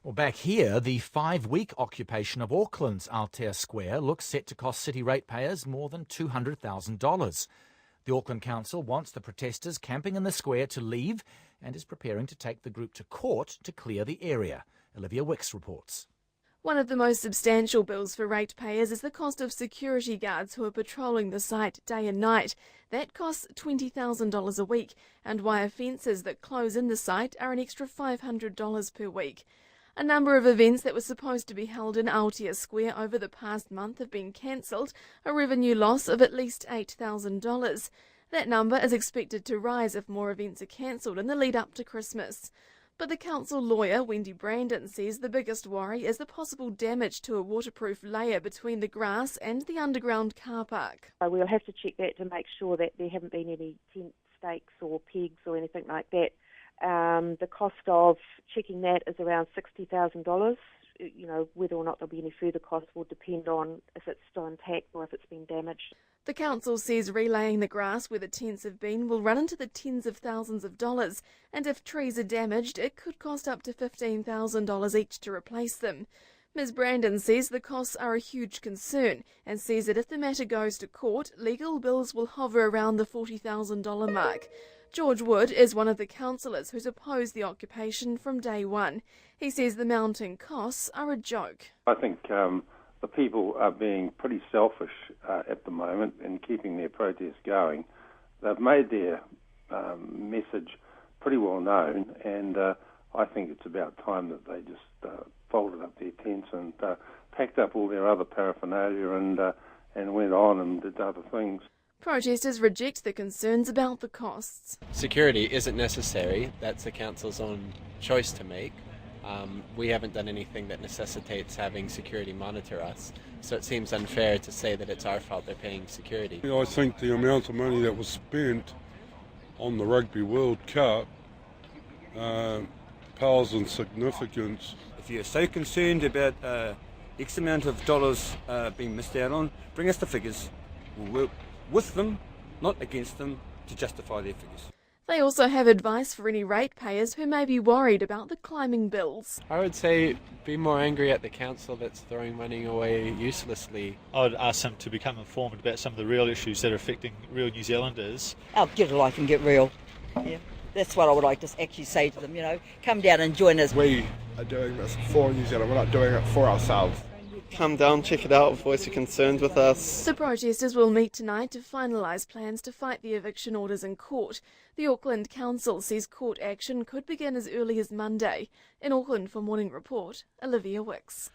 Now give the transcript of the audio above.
Well, back here, the 5-week occupation of Auckland's Aotea Square looks set to cost city ratepayers more than $200,000. The Auckland Council wants the protesters camping in the square to leave and is preparing to take the group to court to clear the area. Olivia Wicks reports. One of the most substantial bills for ratepayers is the cost of security guards who are patrolling the site day and night. That costs $20,000 a week, and wire fences that close in the site are an extra $500 per week. A number of events that were supposed to be held in Aotea Square over the past month have been cancelled, a revenue loss of at least $8,000. That number is expected to rise if more events are cancelled in the lead up to Christmas. But the council lawyer, Wendy Brandon, says the biggest worry is the possible damage to a waterproof layer between the grass and the underground car park. We'll have to check that to make sure that there haven't been any tent stakes or pegs or anything like that. The cost of checking that is around $60,000. Whether or not there'll be any further costs will depend on if it's still intact or if it's been damaged. The council says relaying the grass where the tents have been will run into the tens of thousands of dollars, and if trees are damaged, it could cost up to $15,000 each to replace them. Ms Brandon says the costs are a huge concern and says that if the matter goes to court, legal bills will hover around the $40,000 mark. George Wood is one of the councillors who's opposed the occupation from day one. He says the mounting costs are a joke. I think the people are being pretty selfish at the moment in keeping their protest going. They've made their message pretty well known, and I think it's about time that they just folded up their tents and packed up all their other paraphernalia and went on and did other things. Protesters reject the concerns about the costs. Security isn't necessary. That's the council's own choice to make. We haven't done anything that necessitates having security monitor us, so it seems unfair to say that it's our fault they're paying security. I think the amount of money that was spent on the Rugby World Cup pales in significance. If you're so concerned about X amount of dollars being missed out on, bring us the figures. We'll work with them, not against them, to justify their figures. They also have advice for any ratepayers who may be worried about the climbing bills. I would say be more angry at the council that's throwing money away uselessly. I would ask them to become informed about some of the real issues that are affecting real New Zealanders. Oh, get a life and get real. Yeah, that's what I would like to actually say to them, come down and join us. We are doing this for New Zealand, we're not doing it for ourselves. Come down, check it out, voice your concerns with us. The protesters will meet tonight to finalise plans to fight the eviction orders in court. The Auckland Council says court action could begin as early as Monday. In Auckland for Morning Report, Olivia Wicks.